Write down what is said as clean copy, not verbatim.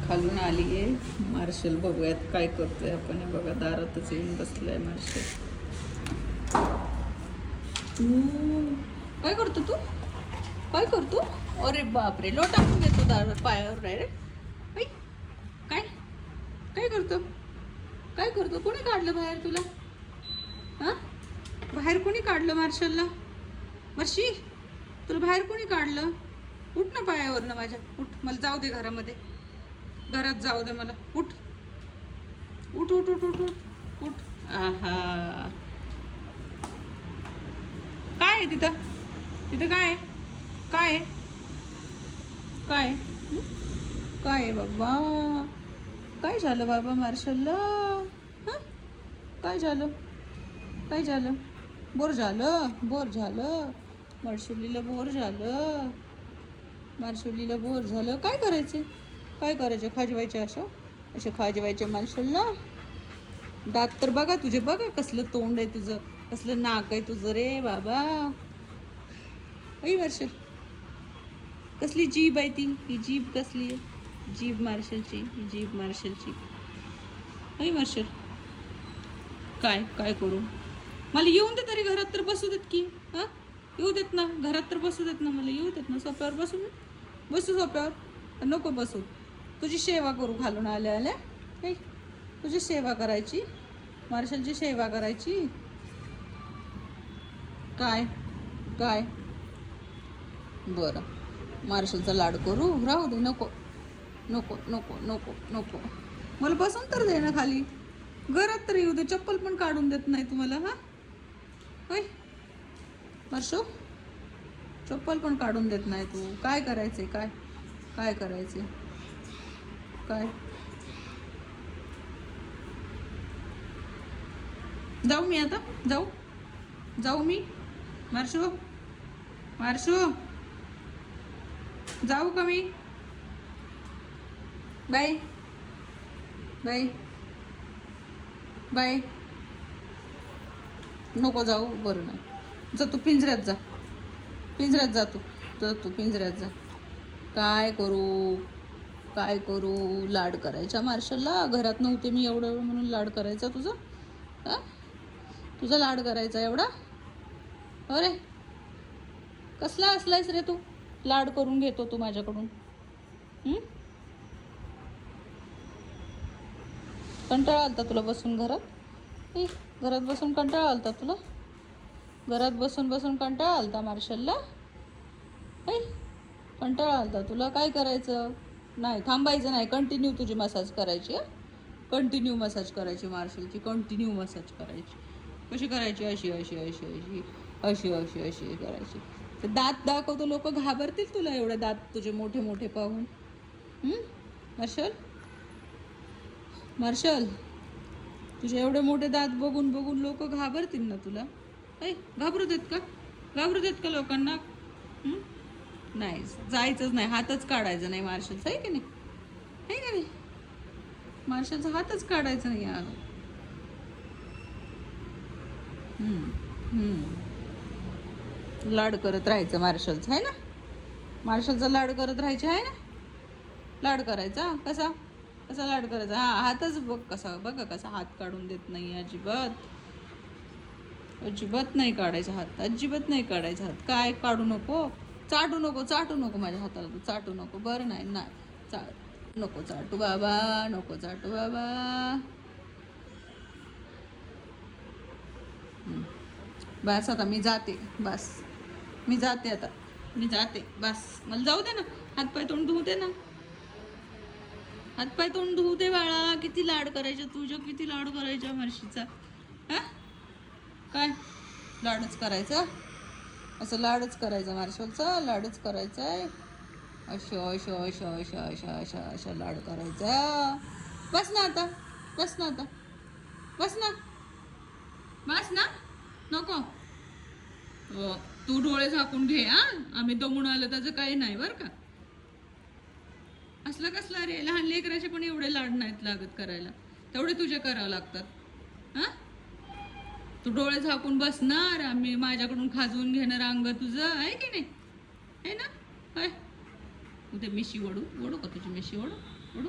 खालून आली आहे. मार्शल बघूयात काय करतोय आपण. हे बघा दारातच येऊन बसलाय मार्शल. काय करतो तू? काय करतो? अरे बापरे, लोटावून देतो दार पायावर डायरेक्ट. काय काय करतो? काय करतो? कोणी काढलं बाहेर तुला? हा, बाहेर कोणी काढलं मार्शलला? वर्षी, तुला बाहेर कोणी काढलं? उठ ना पायावरनं माझ्या, उठ. मला जाऊ दे घरामध्ये, घरात जाऊ दे मला. उठ उठ उठ उठ उठ उठ उठ. आहा, काय आहे तिथं? तिथं काय आहे? काय आहे? काय हं? काय आहे बाबा? काय झालं बाबा मार्शलला? हं? काय झालं? काय झालं? बोर झालं? बोर झालं? मार्शलीला बोर झालं? मार्शलीला बोर झालं? काय करायचे? काय करायचे? खाजवायचे असं? असे खाजवायचे मार्शलला? दात तर बघा तुझे, बघा कसलं तोंड आहे तुझं, कसलं नाक आहे तुझं रे बाबा. ऐ मार्शल, कसली जीभ आहे ती? ही जीभ कसली आहे? जीभ मार्शलची, ही जीभ मार्शलची. ऐ मार्शल, काय काय करू? मला येऊन दे तरी, घरात तर बसू देत की. हां, येऊ देत ना, घरात तर बसू देत ना, मला येऊ देत ना. सोप्यावर बसू दे, बसू सोप्यावर. नको बसू, तुझी सेवा करू घालून आल्या आल्या. हे, तुझी सेवा करायची, मार्शलची सेवा करायची. काय काय? बरं, मार्शलचा लाड करू, राहू दे. नको नको नको नको नको, मला बसून तर दे ना खाली. घरात तर येऊ दे, चप्पल पण काढून देत नाही तुम्हाला. हा, होय वर्षो, चप्पल पण काढून देत नाही तू. काय करायचंय? काय काय करायचंय? काय? जाऊ मी आता? जाऊ जाऊ मी? मार्शो, मार्शो, जाऊ का मी? Bye bye bye. नको जाऊ. बरं नाही, जा तू पिंजऱ्यात जा. पिंजऱ्यात जा तू, जा तू पिंजऱ्यात जा. काय करू? काय करू? लाड करायचा मार्शलला. घरात नव्हते मी एवढं म्हणून लाड करायचा तुझा? हां, तुझा लाड करायचा एवढा? अरे, कसला असलायस रे तू? लाड करून घेतो तू माझ्याकडून. कंटाळा आलता तुला बसून घरात? घरात बसून कंटाळा आलता तुला? घरात बसून बसून कंटाळा आलता मार्शलला? कंटाळा आलता तुला? काय करायचं? नाही, थांबायचं नाही, कंटिन्यू तुझी मसाज करायची. कंटिन्यू मसाज करायची मार्शलची, कंटिन्यू मसाज करायची. कशी करायची? अशी अशी अशी अशी अशी अशी अशी करायची. तर दात दाखवतो, लोक घाबरतील तुला एवढे दात तुझे मोठे मोठे पाहून. मार्शल, मार्शल, तुझे एवढे मोठे दात बघून बघून लोक घाबरतील ना तुला. घाबरू देत का? घाबरू देत का लोकांना? नाही, जायचंच नाही, हातच काढायचं नाही मार्शलचा. आहे की नाही? आहे का नाही? मार्शलचा हातच काढायचा नाही यार. लाड करत राहायचं मार्शलचा, आहे ना? मार्शलचा लाड करत राहायचे, आहे ना? लाड करायचा कसा? कसा लाड करायचा? हा, हातच बघ कसा, बघा कसा हात काढून देत नाही. अजिबात अजिबात नाही काढायचा हात, अजिबात नाही काढायचा हात. काय काढू नको, चाटू नको, चाटू नको माझ्या हाताला तू, चाटू नको. बरं नाही, नाही नको चाटू बाबा, नको चाटू बाबा. बस आता मी जाते, बस मी जाते आता, मी जाते बस. मला जाऊ दे ना, हातपाय तोंड धुऊ दे ना, हातपाय तोंड धुऊ दे बाळा. किती लाड करायचे तुझं, किती लाड करायच्या म्हशीचा. हा, काय लाडच करायचं? असं लाडच करायचं मार्शलचा, लाडच करायचा आहे. अशा अशा अशा अशा अशा अशा अशा लाड करायचा. बस ना आता, बस ना आता, बस ना, बस ना. नको, तू डोळे झाकून घे. हा, आम्ही दमून आलं त्याचं काही नाही बरं का. असलं कसलं रे, लहान लेकराचे पण एवढे लाड नाहीत लागत करायला, तेवढे तुझे करावं लागतात. हा, तू डोळे झाकून बसणार, आम्ही माझ्याकडून खाजवून घेणार अंग तुझं, आहे की नाही? आहे ना? काय उद्या मिशी ओढू, ओढू का तुझी मिशी? ओढू ओढू